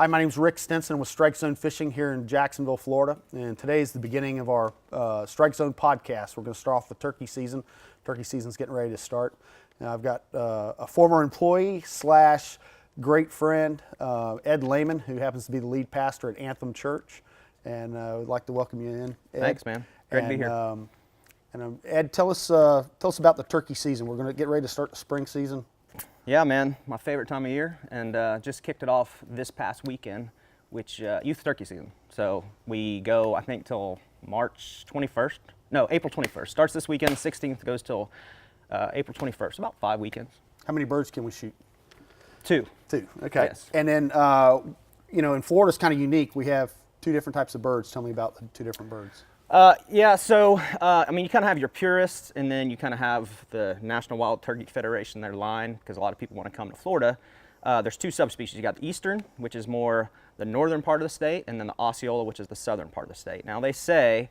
Hi, my name is Rick Stinson with Strike Zone Fishing here in Jacksonville, Florida. And today is the beginning of our Strike Zone podcast. We're going to start off the turkey season. Turkey season's getting ready to start. I've got a former employee slash great friend, Ed Lehman, who happens to be the lead pastor at Anthem Church. And we'd like to welcome you in, Ed. Thanks, man. Great to be here. Ed, tell us about the turkey season. We're going to get ready to start the spring season. Yeah, man, my favorite time of year, and just kicked it off this past weekend, which youth turkey season. So we go, I think, till March 21st. No, April 21st. Starts this weekend, 16th, goes till April 21st. About 5 weekends. How many birds can we shoot? Two. Two. Okay. Yes. And then, in Florida, it's kind of unique. We have two different types of birds. Tell me about the two different birds. Yeah, so, you kind of have your purists, and then you kind of have the National Wild Turkey Federation, their line, because a lot of people want to come to Florida. There's two subspecies. You got the eastern, which is more the northern part of the state, and then the Osceola, which is the southern part of the state. Now, they say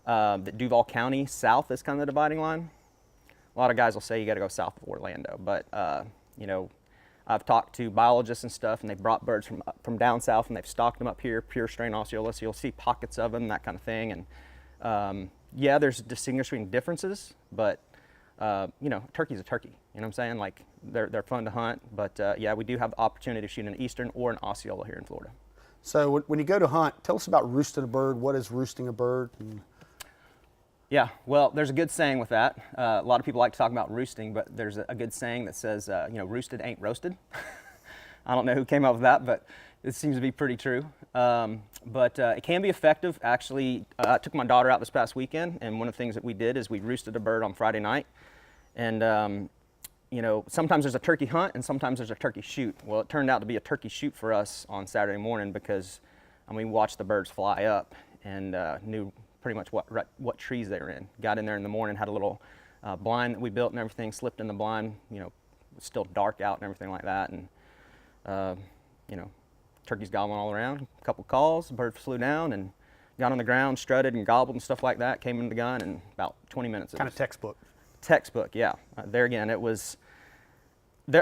that Duval County south is kind of the dividing line. A lot of guys will say you got to go south of Orlando, but, I've talked to biologists and stuff, and they've brought birds from down south, and they've stocked them up here, pure strain Osceola, so you'll see pockets of them, that kind of thing. And yeah, there's distinguishing differences, but turkey's a turkey. You know what I'm saying? Like they're fun to hunt, but yeah, we do have the opportunity to shoot an eastern or an Osceola here in Florida. So when you go to hunt, tell us about roosting a bird. What is roosting a bird? Yeah, well, there's a good saying with that. A lot of people like to talk about roosting, but there's a good saying that says, roosted ain't roasted. I don't know who came up with that, but it seems to be pretty true. But it can be effective. Actually, I took my daughter out this past weekend, and one of the things that we did is we roosted a bird on Friday night. And, sometimes there's a turkey hunt and sometimes there's a turkey shoot. Well, it turned out to be a turkey shoot for us on Saturday morning because we watched the birds fly up and knew pretty much what trees they were in. Got in there in the morning, had a little blind that we built and everything, slipped in the blind, it was still dark out and everything like that. And, turkeys gobbling all around, a couple calls, the bird flew down and got on the ground, strutted and gobbled and stuff like that, came into the gun in about 20 minutes. Kind of textbook. Textbook, yeah. There again, it was,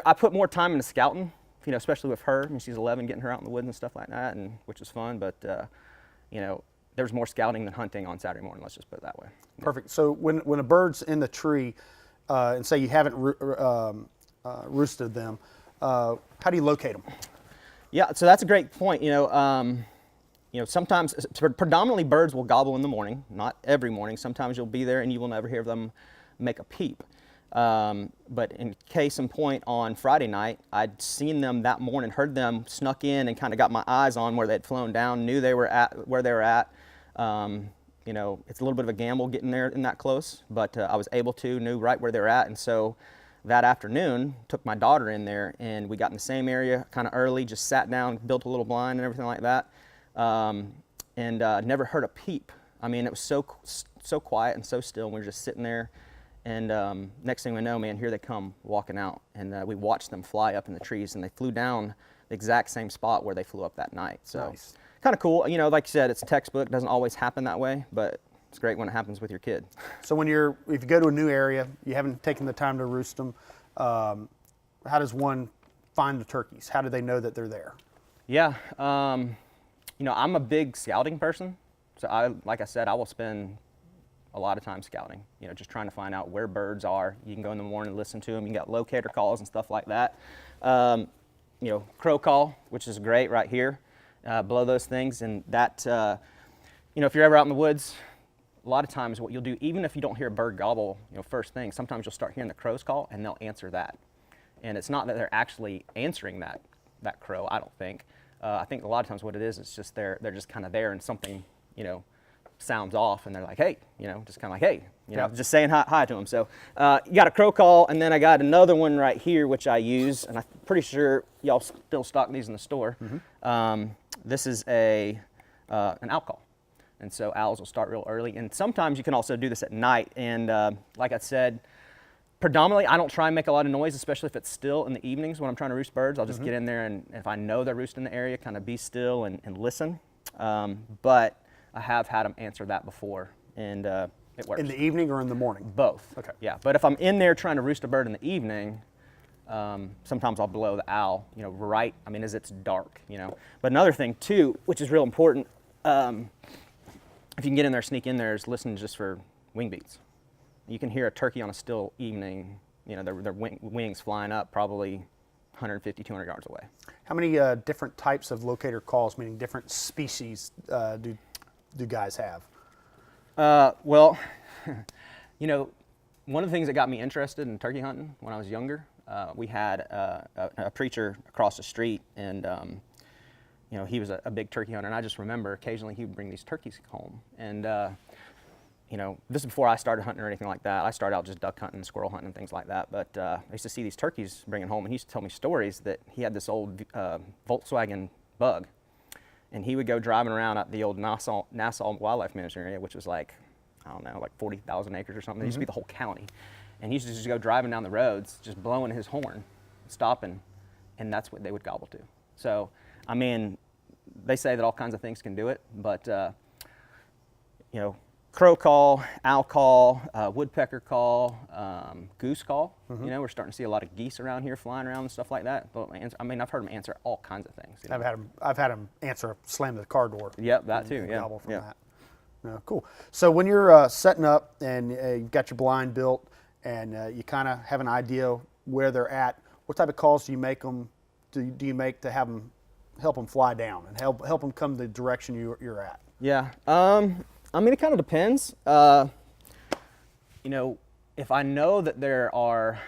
I put more time into scouting, especially with her. She's 11, getting her out in the woods and stuff like that, and which is fun, but, there's more scouting than hunting on Saturday morning, let's just put it that way. Perfect. So when a bird's in the tree, and say you haven't roosted them, how do you locate them? Yeah, so that's a great point. Sometimes, predominantly birds will gobble in the morning, not every morning. Sometimes you'll be there and you will never hear them make a peep. But in case in point, on Friday night, I'd seen them that morning, heard them, snuck in and kind of got my eyes on where they'd flown down, knew they were at where they were at. It's a little bit of a gamble getting there in that close, but I was able to, knew right where they were at. And so that afternoon, took my daughter in there and we got in the same area kind of early, just sat down, built a little blind and everything like that. And never heard a peep. It was so quiet and so still. And we were just sitting there. And next thing we know, man, here they come walking out. And we watched them fly up in the trees, and they flew down the exact same spot where they flew up that night. So nice. Kind of cool. Like you said, it's textbook. It doesn't always happen that way, but it's great when it happens with your kid. So if you go to a new area, you haven't taken the time to roost them, how does one find the turkeys? How do they know that they're there? Yeah, I'm a big scouting person. So like I said, I will spend a lot of time scouting, just trying to find out where birds are. You can go in the morning and listen to them. You got locator calls and stuff like that. Crow call, which is great right here, below those things. And that, if you're ever out in the woods, a lot of times what you'll do, even if you don't hear a bird gobble, first thing, sometimes you'll start hearing the crows call and they'll answer that. And it's not that they're actually answering that crow, I don't think. I think a lot of times what it is, it's just they're just kind of there and something, sounds off and they're like, hey, just kind of like, hey, just saying hi to them. So you got a crow call, and then I got another one right here, which I use, and I'm pretty sure y'all still stock these in the store. Mm-hmm. This is an owl call. And so owls will start real early. And sometimes you can also do this at night. And like I said, predominantly I don't try and make a lot of noise, especially if it's still in the evenings when I'm trying to roost birds. I'll just get in there, and if I know they're roosting in the area, kind of be still and listen. But I have had them answer that before, and it works. In the evening or in the morning? Both. Okay. Yeah, but if I'm in there trying to roost a bird in the evening, Sometimes I'll blow the owl, right, as it's dark, But another thing too, which is real important, if you can get in there, sneak in there, is listen just for wing beats. You can hear a turkey on a still evening, their wings flying up probably 150, 200 yards away. How many different types of locator calls, meaning different species, do guys have? Well, one of the things that got me interested in turkey hunting when I was younger, we had a preacher across the street, and he was a big turkey hunter, and I just remember occasionally he would bring these turkeys home. And this is before I started hunting or anything like that. I started out just duck hunting, squirrel hunting, and things like that. But I used to see these turkeys bringing home, and he used to tell me stories that he had this old Volkswagen Bug, and he would go driving around at the old Nassau Wildlife Management area, which was like 40,000 acres or something. It used to be the whole county. And he used to just go driving down the roads, just blowing his horn, stopping, and that's what they would gobble to. So, they say that all kinds of things can do it, but, crow call, owl call, woodpecker call, goose call. We're starting to see a lot of geese around here flying around and stuff like that. But I've heard them answer all kinds of things. I've had them answer slam to the car door. Yep, that too. And yeah. gobble from that. Yeah, cool. So when you're setting up and you've got your blind built and you kind of have an idea where they're at, what type of calls do you make them? Do you make to have them help them fly down and help them come the direction you're at? Yeah. It kind of depends. If I know that there are,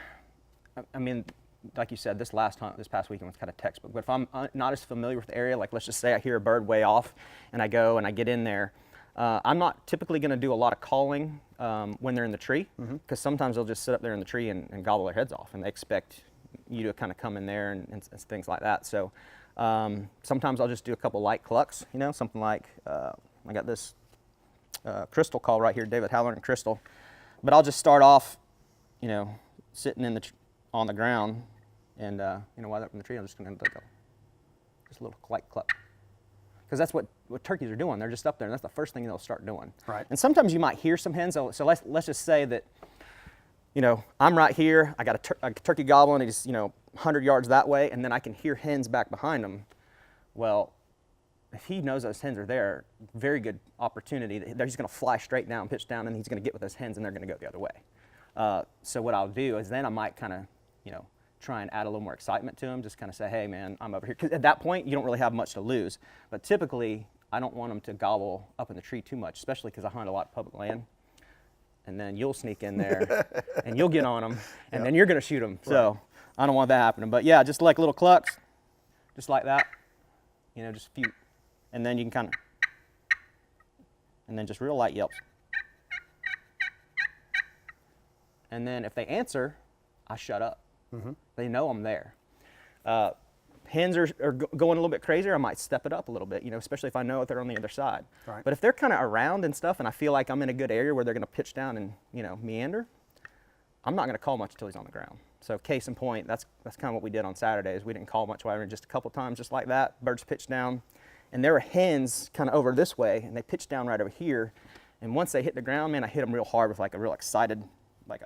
like you said, this past weekend was kind of textbook, but if I'm not as familiar with the area, like let's just say I hear a bird way off and I go and I get in there, I'm not typically going to do a lot of calling when they're in the tree, because sometimes they'll just sit up there in the tree and gobble their heads off, and they expect you to kind of come in there and things like that. So sometimes I'll just do a couple light clucks, something like, I got this crystal call right here, David Haller and Crystal. But I'll just start off, sitting on the ground, and while they're up in the tree, I'm just going to go just a little light cluck, because that's what turkeys are doing. They're just up there, and that's the first thing they'll start doing. Right. And sometimes you might hear some hens. So let's just say that, I'm right here. I got a turkey gobbling. He's 100 yards that way, and then I can hear hens back behind him. Well, if he knows those hens are there, very good opportunity. They're just going to fly straight down, pitch down, and he's going to get with those hens, and they're going to go the other way. So what I'll do is then I might kind of, try and add a little more excitement to him, just kind of say, hey, man, I'm over here. Because at that point, you don't really have much to lose. But typically, I don't want them to gobble up in the tree too much, especially because I hunt a lot of public land. And then you'll sneak in there, and you'll get on them, and then you're going to shoot them. Right. So I don't want that happening. But, yeah, just like little clucks, just like that, just a few. And then you can kind of, and then just real light yelps. And then if they answer, I shut up. They know I'm there. Hens are going a little bit crazier, I might step it up a little bit, especially if I know that they're on the other side. Right. But if they're kind of around and stuff, and I feel like I'm in a good area where they're going to pitch down and, meander, I'm not going to call much until he's on the ground. So case in point, that's kind of what we did on Saturdays. We didn't call much, just a couple times just like that. Birds pitched down. And there were hens kind of over this way, and they pitched down right over here. And once they hit the ground, man, I hit them real hard with like a real excited, like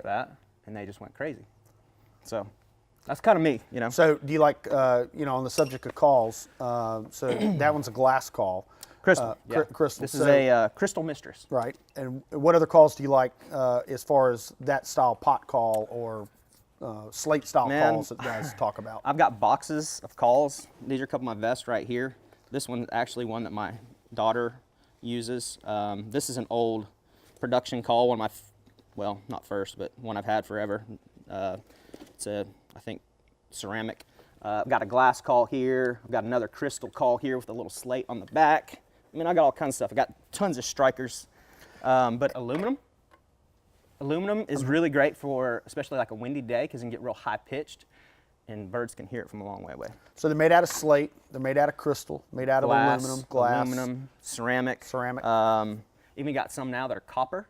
that, and they just went crazy. So that's kind of me, So do you like, on the subject of calls, so that one's a glass call. Crystal. Yeah. Crystal. This is a crystal mistress. Right. And what other calls do you like as far as that style pot call or slate style calls that guys talk about? I've got boxes of calls. These are a couple of my vests right here. This one's actually one that my daughter uses. This is an old production call, one of my, well, not first, but one I've had forever. It's I think, ceramic. I've got a glass call here. I've got another crystal call here with a little slate on the back. I got all kinds of stuff. I got tons of strikers, but aluminum is really great for, especially like a windy day, because it can get real high pitched, and birds can hear it from a long way away. So they're made out of slate. They're made out of crystal. Made out of aluminum, glass, aluminum, ceramic. Even got some now that are copper,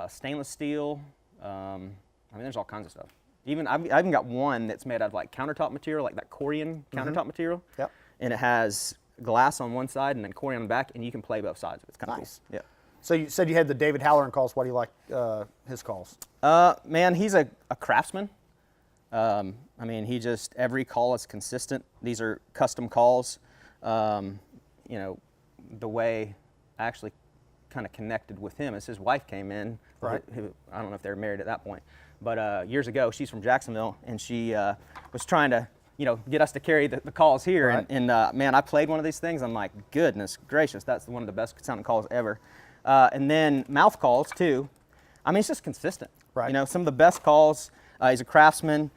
stainless steel. There's all kinds of stuff. I even got one that's made out of like countertop material, like that Korean countertop material. Yep. And it has glass on one side and then accordion on the back, and you can play both sides. It's kind of Nice. cool. Yeah. So you said you had the David Halloran calls. Why do you like his calls? Man, he's a craftsman. I mean, every call is consistent. These are custom calls. You know, the way I actually kind of connected with him is his wife came in. Right. Who, I don't know if they were married at that point, but years ago, she's from Jacksonville, and she was trying to, get us to carry the calls here. Right. And man, I played one of these things. I'm like, goodness gracious, that's one of the best sounding calls ever. And then mouth calls too. I mean, it's just consistent. Right. Some of the best calls. He's a craftsman.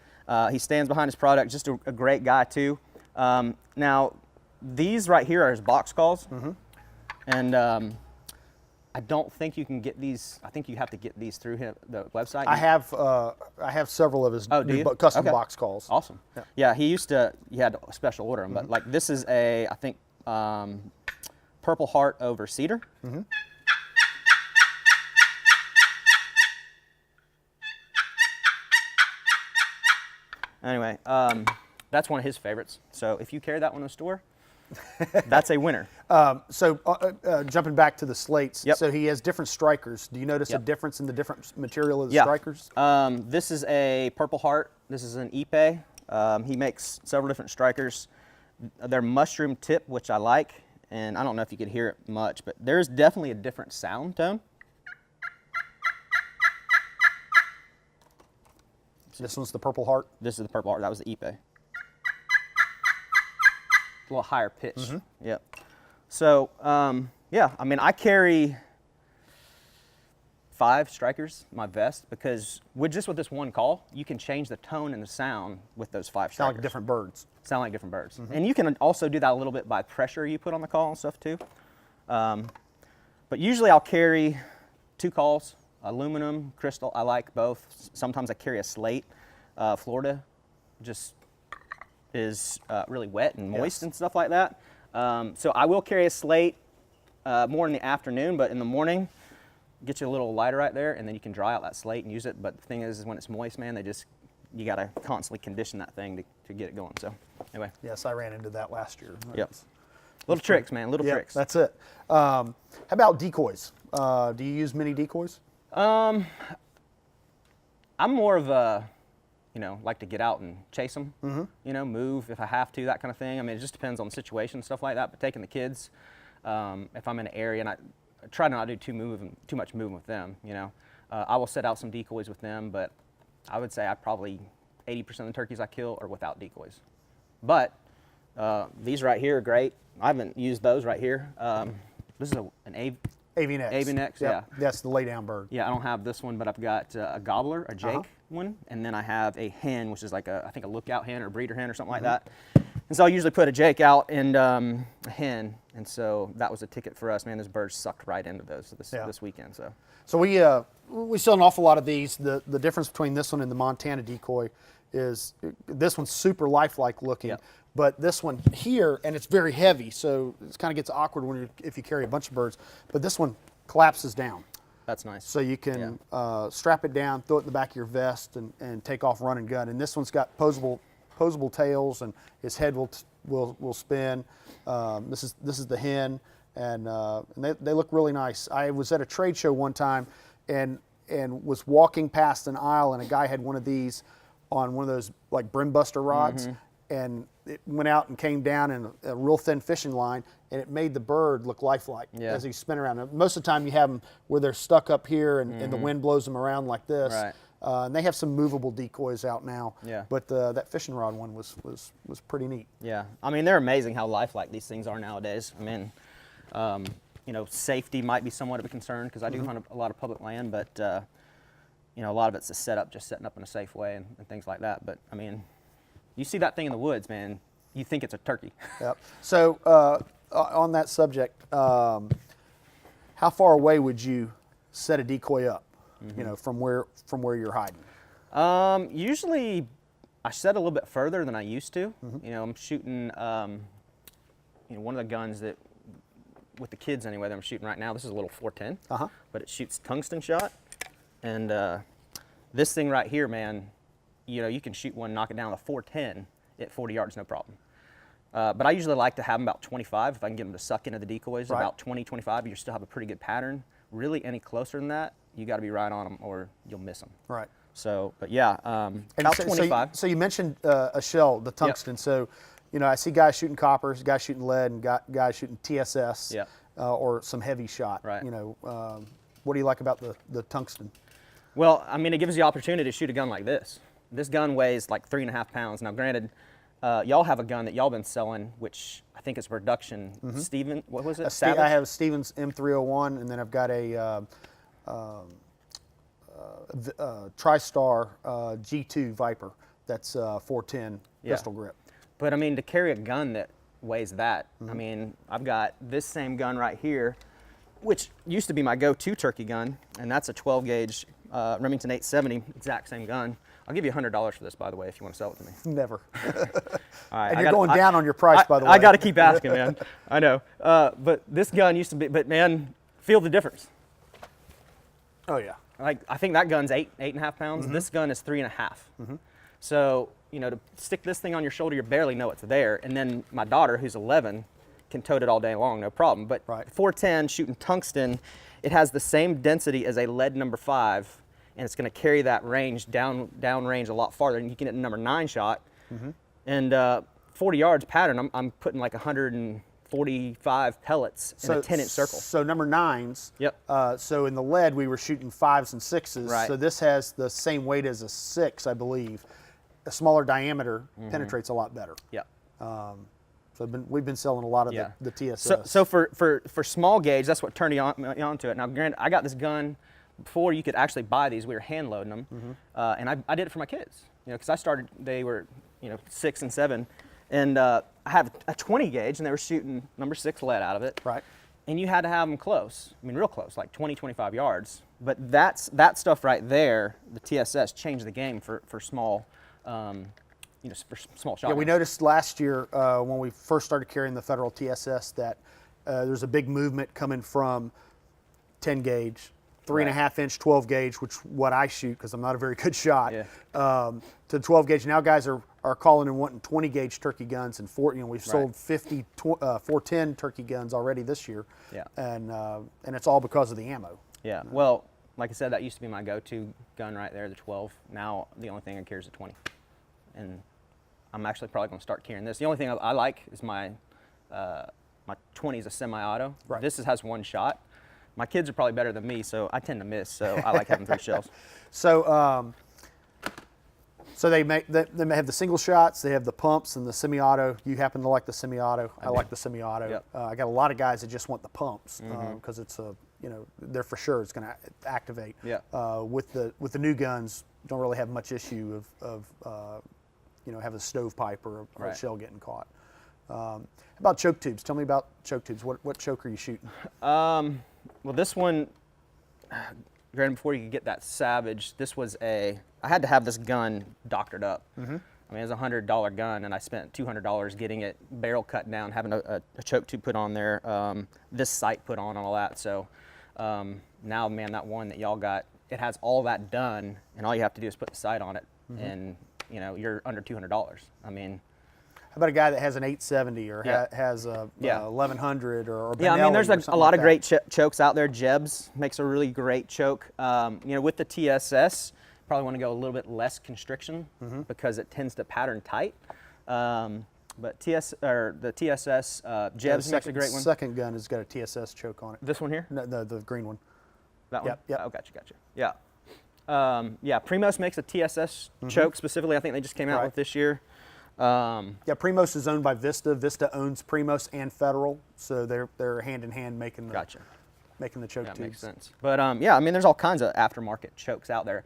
He stands behind his product. Just a great guy too. Now, these right here are his box calls, and I don't think you can get these. I think you have to get these through the website. I have several of his custom box calls. Awesome. Yeah, he had a special order them, but like this is I think Purple Heart over Cedar. Anyway, that's one of his favorites. So if you carry that one in the store, that's a winner. Jumping back to the slates, Yep. so he has different strikers. Do you notice a Yep. difference in the different material of the Yeah. strikers? This is a Purple Heart. This is an Ipe. He makes several different strikers. They're mushroom tip, which I like, and I don't know if you could hear it much, but there's definitely a different sound tone. This one's the Purple Heart. This is the Purple Heart. That was the Ipe. A little higher pitch. Yep. So, yeah, I mean, I carry 5 strikers in my vest because with this one call, you can change the tone and the sound with those 5 strikers. Sound like different birds. Sound like different birds. And you can also do that a little bit by pressure you put on the call and stuff too. But usually I'll carry 2 calls, aluminum, crystal. I like both. Sometimes I carry a slate. Florida just is really wet and moist Yes. and stuff like that. So I will carry a slate more in the afternoon, but in the morning, get you a little lighter right there, and then you can dry out that slate and use it. But the thing is when it's moist, man, you got to constantly condition that thing to get it going. So anyway. Yes, I ran into that last year. Yep. Little tricks, man, little tricks. That's it. How about decoys? Do you use many decoys? I'm more of a, like to get out and chase them, move if I have to, that kind of thing. I mean, it just depends on the situation and stuff like that. But taking the kids, if I'm in an area, and I try not to do too much moving with them, I will set out some decoys with them, but I would say 80% of the turkeys I kill are without decoys. But these right here are great. I haven't used those right here. This is an Avian X. Avian X, Yep. yeah. That's the lay down bird. Yeah, I don't have this one, but I've got a gobbler, a Jake one, and then I have a hen, which is like I think a lookout hen or a breeder hen or something like that. And so I usually put a Jake out and a hen, and so that was a ticket for us. Man, this bird sucked right into those this weekend. So we sell an awful lot of these. The difference between this one and the Montana decoy is this one's super lifelike looking. Yep. But this one here, and it's very heavy, so it kind of gets awkward if you carry a bunch of birds. But this one collapses down. That's nice. So you can strap it down, throw it in the back of your vest, and take off run and gun. And this one's got posable tails, and his head will spin. This is the hen, and they look really nice. I was at a trade show one time, and was walking past an aisle, and a guy had one of these on one of those like brim buster rods, and it went out and came down in a real thin fishing line, and it made the bird look lifelike as he spin around. And most of the time you have them where they're stuck up here and the wind blows them around like this. Right. And they have some movable decoys out now. Yeah. But that fishing rod one was pretty neat. Yeah, I mean, they're amazing how lifelike these things are nowadays. I mean, safety might be somewhat of a concern because I do hunt a lot of public land, but a lot of it's a setup, just setting up in a safe way and things like that. But I mean, you see that thing in the woods, man, you think it's a turkey. Yep. So on that subject, how far away would you set a decoy up? From where you're hiding. Usually, I set a little bit further than I used to. I'm shooting, one of the guns that, with the kids anyway, that I'm shooting right now. This is a little 410, but it shoots tungsten shot, and this thing right here, man, you can shoot one, knock it down with a 410 at 40 yards, no problem. But I usually like to have them about 25 if I can get them to suck into the decoys. Right. About 20, 25, you still have a pretty good pattern. Really, any closer than that, you got to be right on them or you'll miss them. Right. So, but yeah, And about so, 25. So you mentioned a shell, the tungsten. So, I see guys shooting coppers, guys shooting lead, and guys shooting TSS, Yeah. or some heavy shot. Right. What do you like about the tungsten? Well, I mean, it gives you the opportunity to shoot a gun like this. This gun weighs like 3.5 pounds. Now, granted, y'all have a gun that y'all been selling, which I think is production. Steven, what was it? Savage? I have a Stevens M301, and then I've got a TriStar G2 Viper that's 410 pistol grip. But I mean, to carry a gun that weighs that, I mean, I've got this same gun right here, which used to be my go-to turkey gun, and that's a 12 gauge Remington 870, exact same gun. I'll give you $100 for this, by the way, if you want to sell it to me. Never. All right, And you're going down on your price, by the way. I got to keep asking, man. I know. But this gun used to be, but man, feel the difference. Oh, yeah. Like, I think that gun's 8.5 pounds. This gun is 3.5. So, to stick this thing on your shoulder, you barely know it's there. And then my daughter, who's 11, can tote it all day long, no problem. But 410 shooting tungsten, it has the same density as a lead number 5, and it's going to carry that range down range a lot farther. And you can hit a number 9 shot, and 40 yards pattern. I'm putting like 145 pellets in a 10-inch circle. So number 9s. Yep. So in the lead, we were shooting 5s and 6s. Right. So this has the same weight as a 6, I believe. A smaller diameter penetrates a lot better. Yep. So we've been selling a lot of the TSS. So for small gauge, that's what turned me on to it. Now, granted, I got this gun before you could actually buy these. We were hand loading them, and I did it for my kids. Because I started, they were 6 and 7, and I have a 20 gauge, and they were shooting number 6 lead out of it. Right. And you had to have them close. I mean, real close, like 20, 25 yards. But that stuff right there, the TSS, changed the game for small. For small shotguns. Yeah, we noticed last year when we first started carrying the Federal TSS that there's a big movement coming from 10 gauge, 3.5-inch 12 gauge, which what I shoot because I'm not a very good shot, to 12 gauge. Now guys are calling and wanting 20 gauge turkey guns, and we've sold 50 410 turkey guns already this year. Yeah. And it's all because of the ammo. Yeah. Well, like I said, that used to be my go-to gun right there, the 12. Now the only thing I carry is a 20. And I'm actually probably going to start carrying this. The only thing I like is my 20 is a semi-auto. Right. This has one shot. My kids are probably better than me, so I tend to miss. So I like having 3 shells. So they have the single shots, they have the pumps and the semi-auto. You happen to like the semi-auto. I like the semi-auto. Yep. I got a lot of guys that just want the pumps because it's they're for sure it's going to activate. Yeah. With the new guns, don't really have much issue of having a stovepipe or a shell getting caught. How about choke tubes? Tell me about choke tubes. What choke are you shooting? Well, this one, granted, before you could get that Savage, this was I had to have this gun doctored up. I mean, it was a $100 gun, and I spent $200 getting it barrel cut down, having a choke tube put on there, this sight put on, and all that. So now, man, that one that y'all got, it has all that done, and all you have to do is put the sight on it, and you're under $200. I mean, how about a guy that has an 870 or has a 1100 or yeah, I mean, there's a lot of great great chokes out there. Jeb's makes a really great choke. With the TSS, probably want to go a little bit less constriction because it tends to pattern tight. But the TSS, Jeb's makes a great one. Second gun has got a TSS choke on it. This one here? No, the green one. That one? Yep. Oh, gotcha. Yeah. Primos makes a TSS choke specifically. I think they just came out with this year. Primos is owned by Vista. Vista owns Primos and Federal, so they're hand in hand making the choke tubes. That makes sense. But I mean, there's all kinds of aftermarket chokes out there.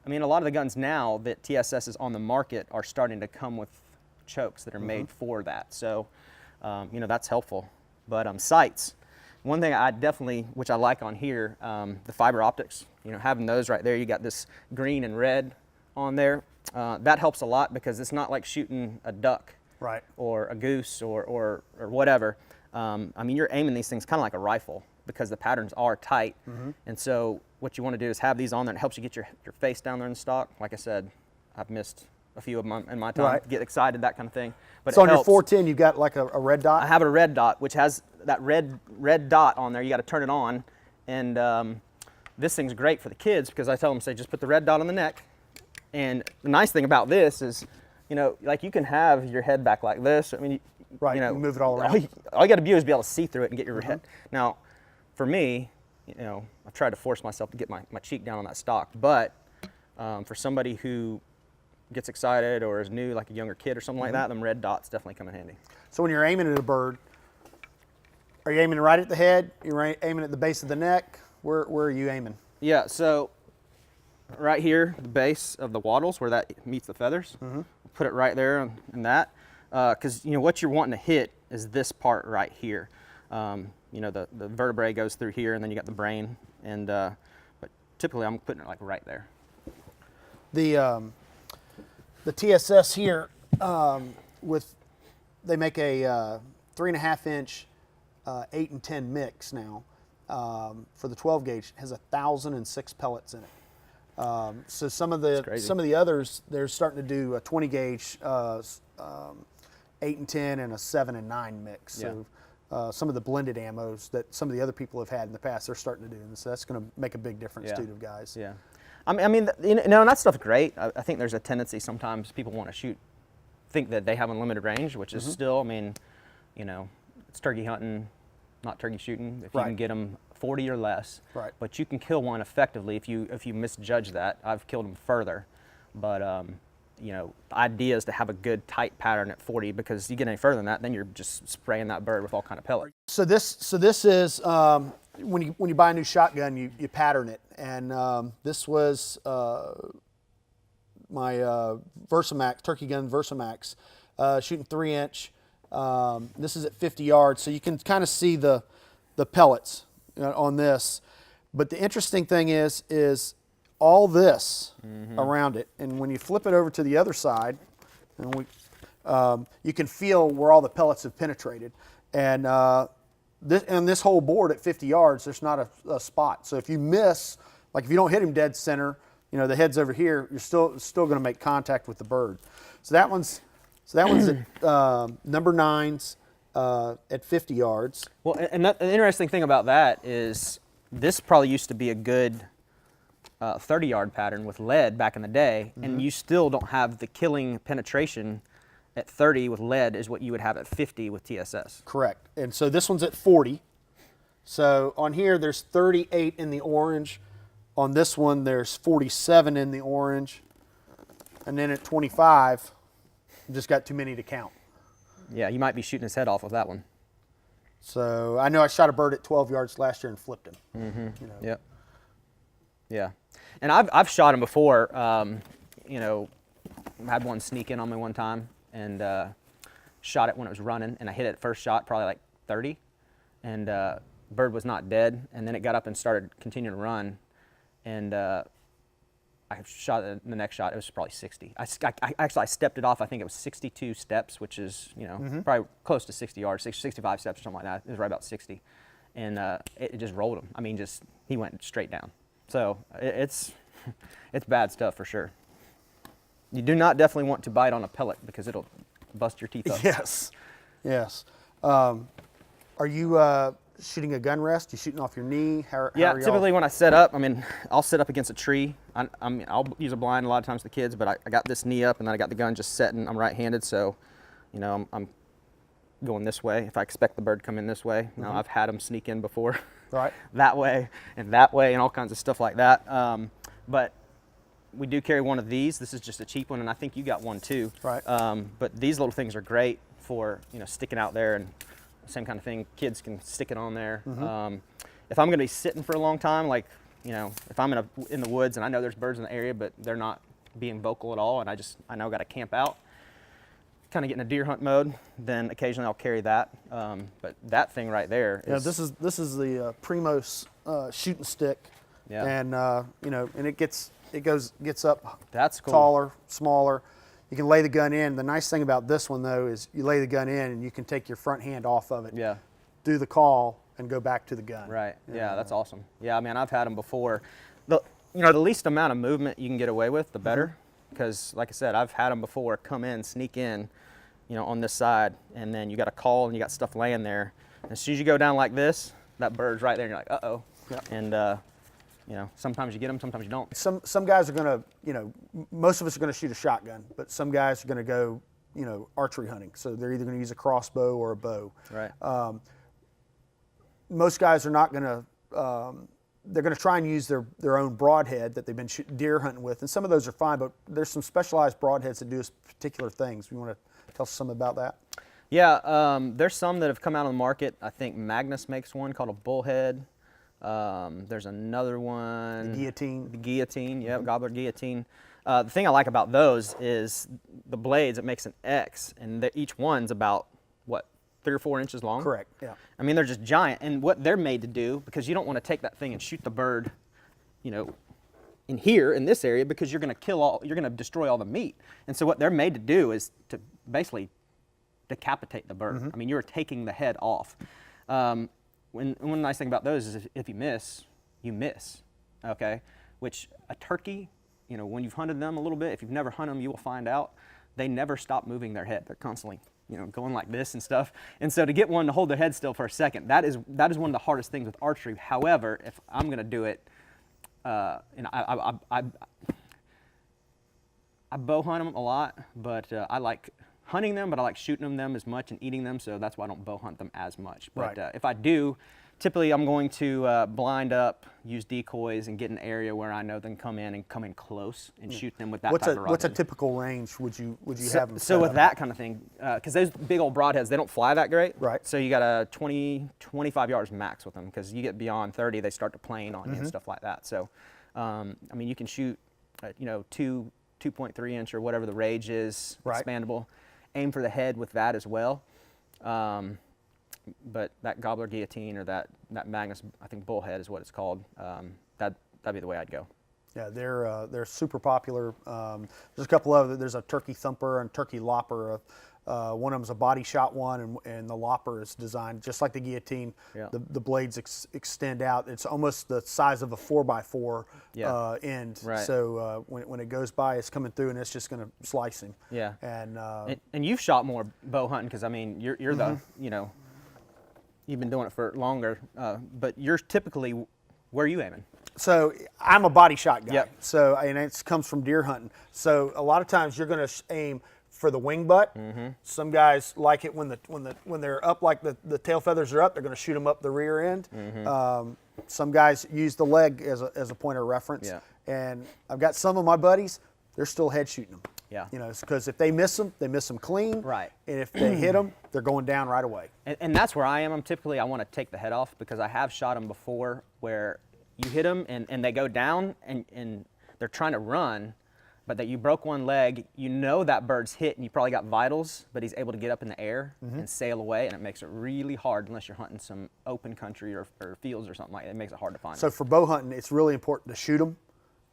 I mean, a lot of the guns now that TSS is on the market are starting to come with chokes that are made for that. So, that's helpful. But sights, one thing I definitely, which I like on here, the fiber optics. Having those right there, you got this green and red on there. That helps a lot because it's not like shooting a duck or a goose or whatever. I mean, you're aiming these things kind of like a rifle because the patterns are tight. And so what you want to do is have these on there. It helps you get your face down there in the stock. Like I said, I've missed a few of them in my time. Right. Get excited, that kind of thing. But So it on your helps. 410, you got like a red dot? I have a red dot, which has that red dot on there. You got to turn it on, and this thing's great for the kids because I tell them, say, just put the red dot on the neck. And the nice thing about this is, you know, like you can have your head back like this. I mean, Right, you know, you move it all around. All you got to do is be able to see through it and get your head. Now, for me, you know, I've tried to force myself to get my cheek down on that stock, but for somebody who gets excited or is new, like a younger kid or something like that, them red dots definitely come in handy. So when you're aiming at a bird, are you aiming right at the head? You're aiming at the base of the neck? Where are you aiming? Yeah, so right here, the base of the wattles where that meets the feathers, put it right there in that. Because you know what you're wanting to hit is this part right here. You know, the vertebrae goes through here, and then you got the brain. And but typically, I'm putting it like right there. The TSS here, they make a 3.5 inch 8 and 10 mix now for the 12 gauge. Has 1,006 pellets in it. So some of the others, they're starting to do a 20 gauge 8 and 10 and a 7 and 9 mix. So some of the blended ammos that some of the other people have had in the past, they're starting to do, and so that's going to make a big difference too to guys. Yeah, I mean, you know, and that stuff's great. I think there's a tendency sometimes people want to think that they have unlimited range, which is still, I mean, you know, it's turkey hunting, not turkey shooting. If you can get them 40 or less, but you can kill one effectively if you misjudge that. I've killed them further, but you know, the idea is to have a good tight pattern at 40, because you get any further than that, then you're just spraying that bird with all kind of pellets. So this is when you buy a new shotgun, you pattern it, and this was my Versamax turkey gun Versamax, shooting 3 inch. This is at 50 yards, so you can kind of see the pellets on this. But the interesting thing is all this around it, and when you flip it over to the other side, and you can feel where all the pellets have penetrated. And this whole board at 50 yards, there's not a spot. So if you miss, like if you don't hit him dead center, you know, the head's over here, you're still going to make contact with the bird. So that one's at number 9s at 50 yards. Well, and the interesting thing about that is this probably used to be a good 30-yard pattern with lead back in the day, and you still don't have the killing penetration at 30 with lead is what you would have at 50 with TSS. Correct. And so this one's at 40. So on here, there's 38 in the orange. On this one, there's 47 in the orange. And then at 25, you just got too many to count. Yeah, you might be shooting his head off with that one. So I know I shot a bird at 12 yards last year and flipped him. You know. Yep. Yeah. And I've shot him before. You know, I had one sneak in on me one time and shot it when it was running, and I hit it first shot probably like 30, and bird was not dead, and then it got up and started continuing to run, and I shot it, the next shot, it was probably 60. I stepped it off, I think it was 62 steps, which is, you know, probably close to 60 yards, 65 steps or something like that. It was right about 60. And it just rolled him. I mean, he went straight down. So it's bad stuff for sure. You do not definitely want to bite on a pellet because it'll bust your teeth up. Yes, yes. Are you shooting a gun rest? You shooting off your knee? Yeah, typically when I set up, I mean, I'll set up against a tree. I'll use a blind a lot of times with the kids, but I got this knee up and then I got the gun just setting. I'm right-handed, so, you know, I'm going this way if I expect the bird to come in this way. Now, I've had them sneak in before. Right. that way and all kinds of stuff like that. But we do carry one of these. This is just a cheap one, and I think you got one too. Right. But these little things are great for, you know, sticking out there, and same kind of thing. Kids can stick it on there. If I'm going to be sitting for a long time, like, you know, if I'm in the woods and I know there's birds in the area, but they're not being vocal at all, and I know I got to camp out, kind of get in a deer hunt mode, then occasionally I'll carry that. But that thing right there is... Yeah, this is the Primos shooting stick. Yeah. And you know, and it gets up. That's cool. Taller, smaller. You can lay the gun in. The nice thing about this one though is you lay the gun in and you can take your front hand off of it. Yeah. Do the call and go back to the gun. Right. Yeah, that's awesome. Yeah, I mean, I've had them before. The least amount of movement you can get away with, the better. because like I said, I've had them before come in, sneak in, you know, on this side, and then you got a call and you got stuff laying there. And as soon as you go down like this, that bird's right there, and you're like, uh-oh. Yep. And you know, sometimes you get them, sometimes you don't. Some guys are gonna, you know, most of us are gonna shoot a shotgun, but some guys are gonna go, you know, archery hunting. So they're either gonna use a crossbow or a bow. Right. Most guys are not gonna. They're going to try and use their own broadhead that they've been deer hunting with, and some of those are fine, but there's some specialized broadheads that do particular things. You want to tell us something about that? Yeah, there's some that have come out on the market. I think Magnus makes one called a bullhead. There's another one. The guillotine. The guillotine, yep, gobbler guillotine. The thing I like about those is the blades, it makes an X, and each one's about, what, 3 or 4 inches long? Correct, yeah. I mean, they're just giant, and what they're made to do, because you don't want to take that thing and shoot the bird, you know, in here, in this area, because you're going to destroy all the meat. And so what they're made to do is to basically decapitate the bird. I mean, you're taking the head off. One nice thing about those is if you miss, okay? Which a turkey, you know, when you've hunted them a little bit, if you've never hunted them, you will find out, they never stop moving their head. They're constantly, you know, going like this and stuff. And so to get one to hold their head still for a second, that is one of the hardest things with archery. However, if I'm going to do it, and I bow hunt them a lot, but I like hunting them, but I like shooting them as much and eating them, so that's why I don't bow hunt them as much. But Right. If I do, typically I'm going to blind up, use decoys, and get an area where I know they can come in close and shoot them with that type of broadhead. What's a typical range would you have them So set with up? that kind of thing, because those big old broadheads, they don't fly that great. Right. So you got a 20, 25 yards max with them, because you get beyond 30, they start to plane on you and stuff like that. So, I mean, you can shoot, you know, 2.3 inch or whatever the range is, Right. expandable. Aim for the head with that as well. But that gobbler guillotine or that Magnus, I think bullhead is what it's called, that'd be the way I'd go. Yeah, they're super popular. There's a couple of there's a turkey thumper and turkey lopper. One of them's a body shot one, and the lopper is designed just like the guillotine. Yeah. The blades extend out. It's almost the size of a 4x4 Yeah. end. Right. So when it goes by, it's coming through, and it's just going to slice him. Yeah. And you've shot more bow hunting, because I mean you're the, you know, you've been doing it for longer, but you're typically, where are you aiming? so I'm a body shot guy. Yep. So and it comes from deer hunting. So a lot of times you're going to aim for the wing butt. Some guys like it when they're up, like the tail feathers are up, they're going to shoot them up the rear end. Some guys use the leg as a point of reference. Yeah. And I've got some of my buddies, they're still head shooting them. Yeah. You know, because if they miss them clean. Right. And if they hit them, they're going down right away. And that's where I am. I want to take the head off, because I have shot them before where you hit them and they go down and they're trying to run, but that you broke one leg, you know that bird's hit and you probably got vitals, but he's able to get up in the air and sail away, and it makes it really hard unless you're hunting some open country or fields or something like that. It makes it hard to find So them. for bow hunting, it's really important to shoot them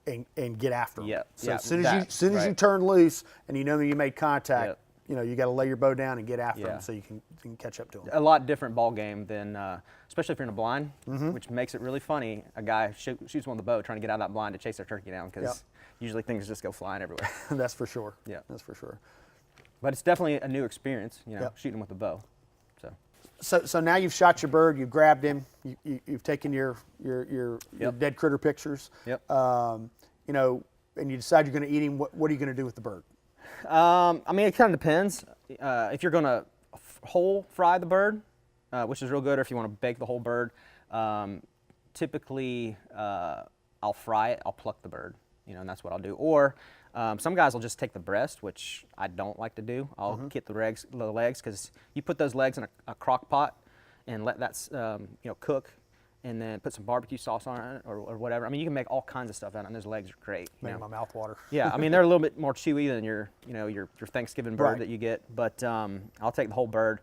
and get after them. Yep. So Yeah, as soon as you right. turn loose and you know you made contact, Yep. you know you got to lay your bow down and get after Yeah. them so you can catch up to them. A lot different ball game than, especially if you're in a blind, which makes it really funny. A guy shoots one with a bow trying to get out of that blind to chase their turkey down, because Yep. usually things just go flying everywhere. That's for sure. Yeah. That's for sure. But it's definitely a new experience, you know, Yep. shooting with a bow. So now you've shot your bird, you've grabbed him, you've taken your Yep. dead critter pictures. Yep. You know, and you decide you're going to eat him. What are you going to do with the bird? I mean, it kind of depends. If you're going to whole fry the bird, which is real good, or if you want to bake the whole bird, typically I'll fry it, I'll pluck the bird, you know, and that's what I'll do. Or some guys will just take the breast, which I don't like to do. I'll get the legs, because you put those legs in a crock pot and let that you know, cook, and then put some barbecue sauce on it or whatever. I mean, you can make all kinds of stuff out of it, and those legs are great. You Making know? my mouth water. Yeah, I mean, they're a little bit more chewy than your Thanksgiving bird Right. that you get, but I'll take the whole bird.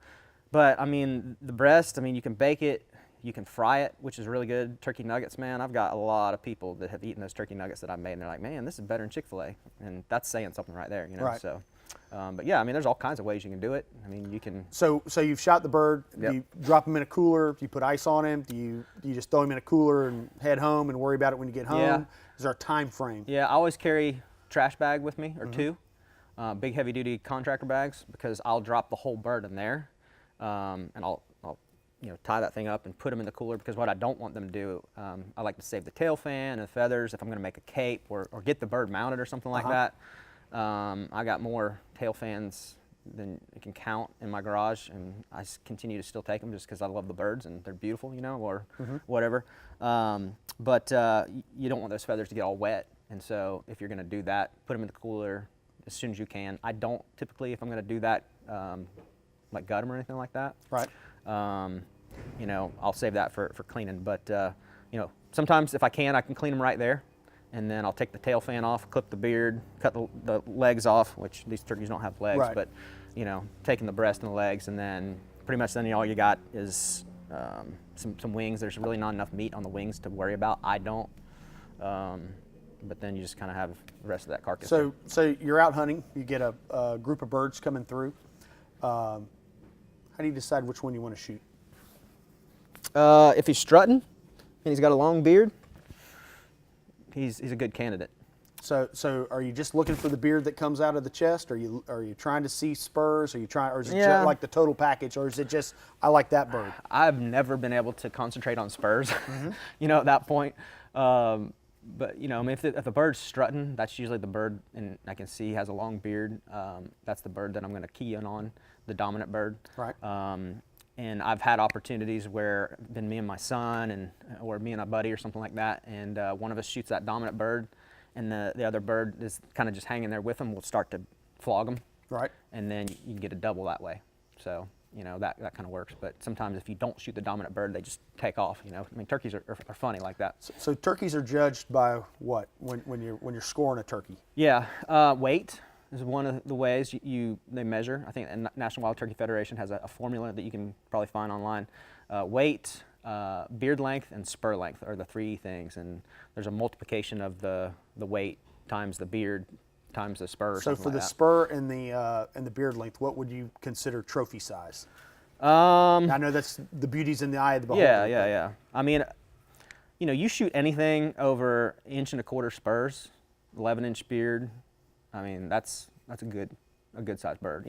But I mean, the breast, I mean, you can bake it, you can fry it, which is really good. Turkey nuggets, man, I've got a lot of people that have eaten those turkey nuggets that I've made, and they're like, man, this is better than Chick-fil-A, and that's saying something right there, you know. Right. So, but yeah, I mean, there's all kinds of ways you can do it. I mean, you can. So you've shot the bird. Yep. Do you drop him in a cooler? Do you put ice on him? Do you just throw him in a cooler and head home and worry about it when you get home? Yeah. Is there a time frame? Yeah, I always trash bag with me, or two, big heavy duty contractor bags, because I'll drop the whole bird in there, and I'll tie that thing up and put them in the cooler, because what I don't want them to do, I like to save the tail fan and the feathers if I'm going to make a cape or get the bird mounted or something like that. I got more tail fans than I can count in my garage, and I continue to still take them just because I love the birds and they're beautiful, or whatever. But you don't want those feathers to get all wet, and so if you're going to do that, put them in the cooler as soon as you can. I don't typically, if I'm going to do that, like gut them or anything like that. Right. I'll save that for cleaning. But sometimes if I can clean them right there, and then I'll take the tail fan off, clip the beard, cut the legs off, which these turkeys don't have legs, right. but taking the breast and the legs, and then pretty much then all you got is some wings. There's really not enough meat on the wings to worry about. I don't. But then you just kind of have the rest of that carcass. So you're out hunting. You get a group of birds coming through. How do you decide which one you want to shoot? If he's strutting and he's got a long beard, he's a good candidate. So are you just looking for the beard that comes out of the chest? Are you trying to see spurs? Or is it just like the total package, or is it just I like that bird? I've never been able to concentrate on spurs, at that point. But if the bird's strutting, that's usually the bird, and I can see he has a long beard. That's the bird that I'm going to key in on, the dominant bird. Right. And I've had opportunities where it's been me and my son, or me and a buddy or something like that, and one of us shoots that dominant bird, and the other bird is kind of just hanging there with him. We'll start to flog him. Right. And then you can get a double that way. So that kind of works. But sometimes if you don't shoot the dominant bird, they just take off. Turkeys are funny like that. So turkeys are judged by what when you're scoring a turkey? Yeah, weight is one of the ways they measure. I think the National Wild Turkey Federation has a formula that you can probably find online. Weight, beard length, and spur length are the three things, and there's a multiplication of the weight times the beard times the spur. So for the spur and the beard length, what would you consider trophy size? I know that's the beauty's in the eye of the beholder. Yeah. I mean, you shoot anything over 1.25 inch spurs, 11-inch beard. I mean, that's a good sized bird.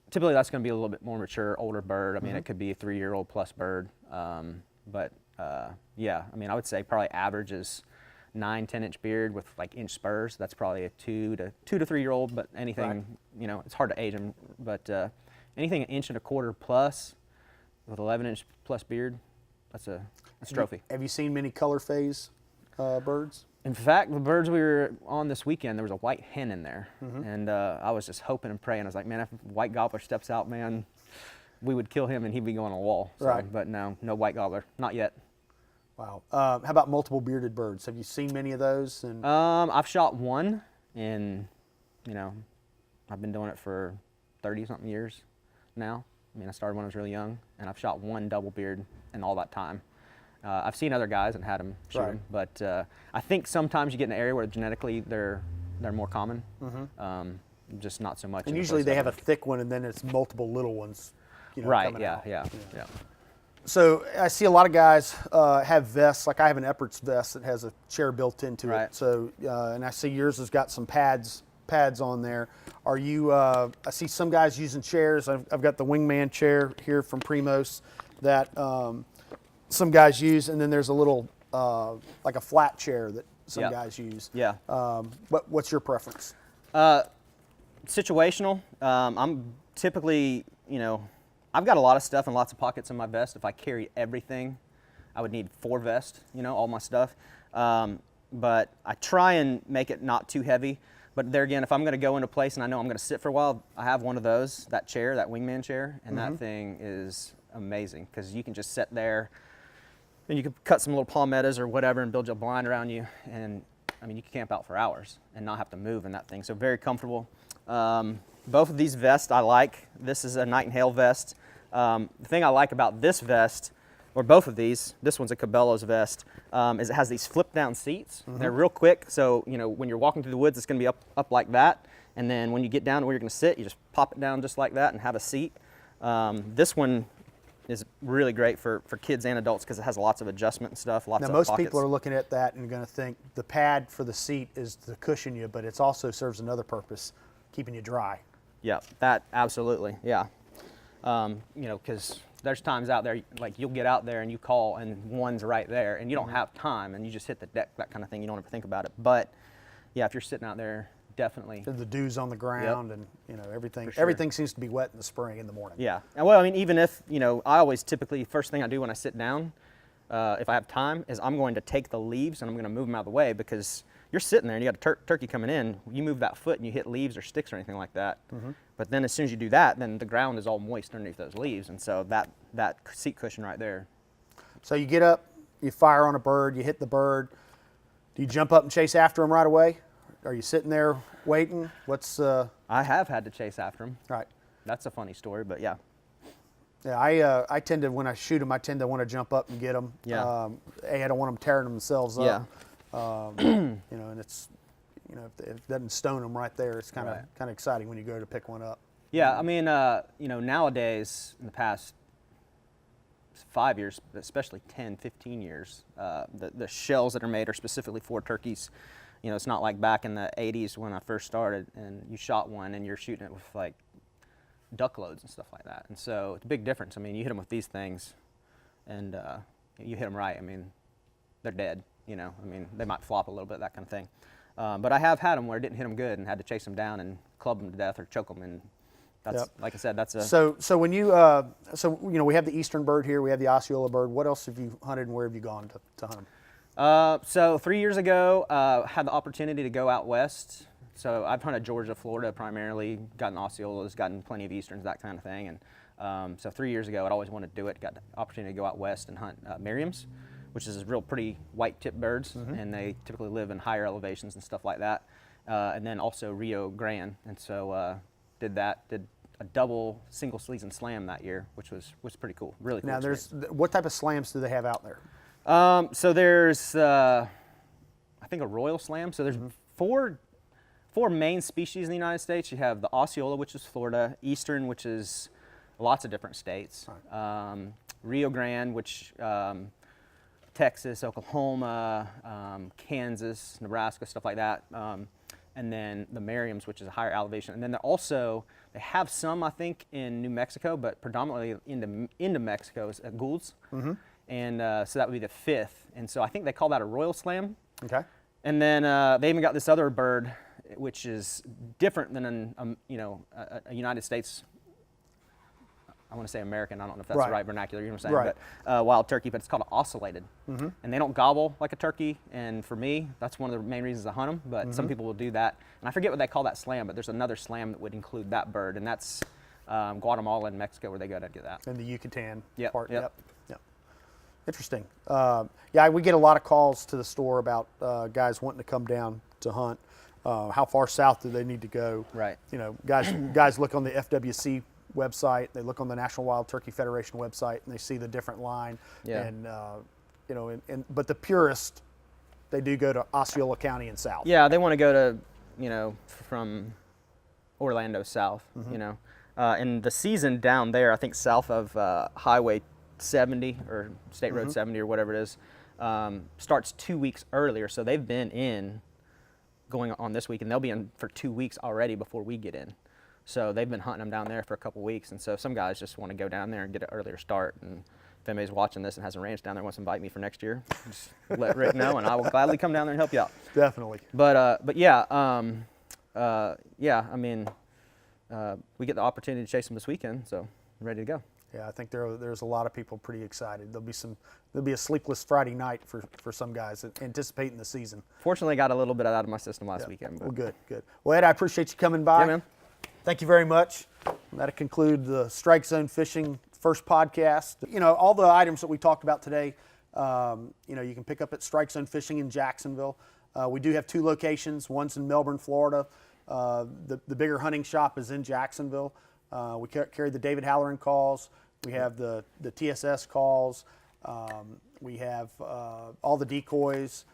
Typically that's going to be a little bit more mature, older bird. I mean, it could be a 3-year-old plus bird. But I would say probably average is 9-10-inch beard with like inch spurs. That's probably a 2 to 3 year old. But anything, it's hard to age them. But anything 1.25 inch plus with 11-inch plus beard, that's trophy. Have you seen many color phase birds? In fact, the birds we were on this weekend, there was a white hen in there, and I was just hoping and praying. I was like, man, if a white gobbler steps out, man, we would kill him and he'd be going on a wall. So, right. But no white gobbler, not yet. Wow. How about multiple bearded birds? Have you seen many of those? I've shot one, and I've been doing it for 30-something years now. I mean, I started when I was really young, and I've shot one double beard in all that time. I've seen other guys and had them shoot them, but I think sometimes you get in an area where genetically they're more common, just not so much. And usually they have a thick one, and then it's multiple little ones. Right. Coming out. Yeah. So I see a lot of guys have vests. Like I have an Eppert's vest that has a chair built into it. So and I see yours has got some pads on there. Are you? I see some guys using chairs. I've got the Wingman chair here from Primos that some guys use, and then there's a little like a flat chair that some guys use. Yeah. What's your preference? Situational. I'm typically, I've got a lot of stuff and lots of pockets in my vest. If I carried everything, I would need 4 vests, all my stuff. But I try and make it not too heavy. But there again, if I'm going to go into a place and I know I'm going to sit for a while, I have one of those, that chair, that Wingman chair, and that thing is amazing because you can just sit there and you can cut some little palmettos or whatever and build your blind around you. And I mean, you can camp out for hours and not have to move in that thing. So very comfortable. Both of these vests I like. This is a Night and Hail vest. The thing I like about this vest, or both of these, this one's a Cabela's vest, is it has these flip down seats. They're real quick, so when you're walking through the woods, it's going to be up like that. And then when you get down to where you're going to sit, you just pop it down just like that and have a seat. This one is really great for kids and adults because it has lots of adjustment and stuff. Lots Now, of most pockets. people are looking at that and going to think the pad for the seat is to cushion you, but it also serves another purpose, keeping you dry. Yeah, that absolutely. Yeah, because there's times out there like you'll get out there and you call and one's right there and you don't have time and you just hit the deck, that kind of thing. You don't ever think about it. But yeah, if you're sitting out there, definitely. The dew's on the ground, and everything. sure. Everything seems to be wet in the spring in the morning. Yeah, and well, I mean, even if I always typically first thing I do when I sit down, if I have time, is I'm going to take the leaves and I'm going to move them out of the way because you're sitting there and you got a turkey coming in. You move that foot and you hit leaves or sticks or anything like that. But then as soon as you do that, then the ground is all moist underneath those leaves, and so that seat cushion right there. So you get up, you fire on a bird, you hit the bird. Do you jump up and chase after him right away? Are you sitting there waiting? I have had to chase after them. Right. That's a funny story, but yeah. Yeah, I tend to, when I shoot them, I tend to want to jump up and get them. Yeah. I don't want them tearing themselves up. Yeah. And it's, if it doesn't stone them right there, it's kind of Right. exciting when you go to pick one up. Yeah, I mean, nowadays, in the past 5 years, especially 10, 15 years, the shells that are made are specifically for turkeys. It's not like back in the 80s when I first started and you shot one and you're shooting it with like duck loads and stuff like that. And so it's a big difference. I mean, you hit them with these things and you hit them right. I mean, they're dead, I mean, they might flop a little bit, that kind of thing. But I have had them where I didn't hit them good and had to chase them down and club them to death or choke them. And that's, like I said, that's a... So when you, we have the eastern bird here, we have the Osceola bird. What else have you hunted and where have you gone to hunt them? So 3 years ago, had the opportunity to go out west. So I've hunted Georgia, Florida primarily, gotten Osceolas, gotten plenty of easterns, that kind of thing. And so 3 years ago, I'd always wanted to do it. Got the opportunity to go out west and hunt Merriams, which is real pretty white-tipped birds, and they typically live in higher elevations and stuff like that. And then also Rio Grande, and so did a double single season slam that year, which was pretty cool, really cool. Now, what type of slams do they have out there? So there's, I think, a royal slam. So there's four main species in the United States. You have the Osceola, which is Florida, Eastern, which is lots of different states, Rio Grande, which Texas, Oklahoma, Kansas, Nebraska, stuff like that. And then the Merriams, which is a higher elevation. And then they have some, I think, in New Mexico, but predominantly into Mexico is Goulds. And so that would be the fifth. And so I think they call that a royal slam. Okay. And then they even got this other bird, which is different than a United States, I want to say American, I don't know if that's the right vernacular, you know what I'm saying, but wild turkey, but it's called an ocellated. And they don't gobble like a turkey, and for me, that's one of the main reasons I hunt them, but some people will do that. And I forget what they call that slam, but there's another slam that would include that bird, and that's Guatemala and Mexico where they go to get that. And the Yucatan Yep, part. yep. Interesting. Yeah, we get a lot of calls to the store about guys wanting to come down to hunt. How far south do they need to go? Right. Guys look on the FWC website, they look on the National Wild Turkey Federation website, and they see the different line. Yeah. And but the purists, they do go to Osceola County and south. Yeah, they want to go to, from Orlando south, and the season down there, I think south of Highway 70 or State Road 70 or whatever it is, starts 2 weeks earlier. So they've been going on this week, and they'll be in for 2 weeks already before we get in. So they've been hunting them down there for a couple weeks, and so some guys just want to go down there and get an earlier start. And if anybody's watching this and has a ranch down there wants to invite me for next year, just let Rick know, and I will gladly come down there and help you out. Definitely. But yeah, I mean, we get the opportunity to chase them this weekend, so I'm ready to go. Yeah, I think there's a lot of people pretty excited. There'll be a sleepless Friday night for some guys anticipating the season. Fortunately, I got a little bit out of my system last weekend. But. Well, good. Well, Ed, I appreciate you coming by. Yeah, man. Thank you very much. That'll conclude the Strike Zone Fishing first podcast. All the items that we talked about today, you can pick up at Strike Zone Fishing in Jacksonville. We do have 2 locations. One's in Melbourne, Florida. The bigger hunting shop is in Jacksonville. We carry the David Halloran calls. We have the TSS calls. We have all the decoys.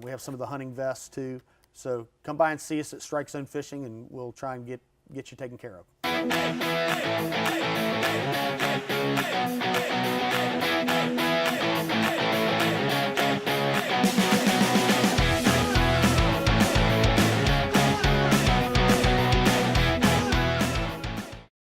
We have some of the hunting vests too. So come by and see us at Strike Zone Fishing, and we'll try and get you taken care of. Hey, hey, hey.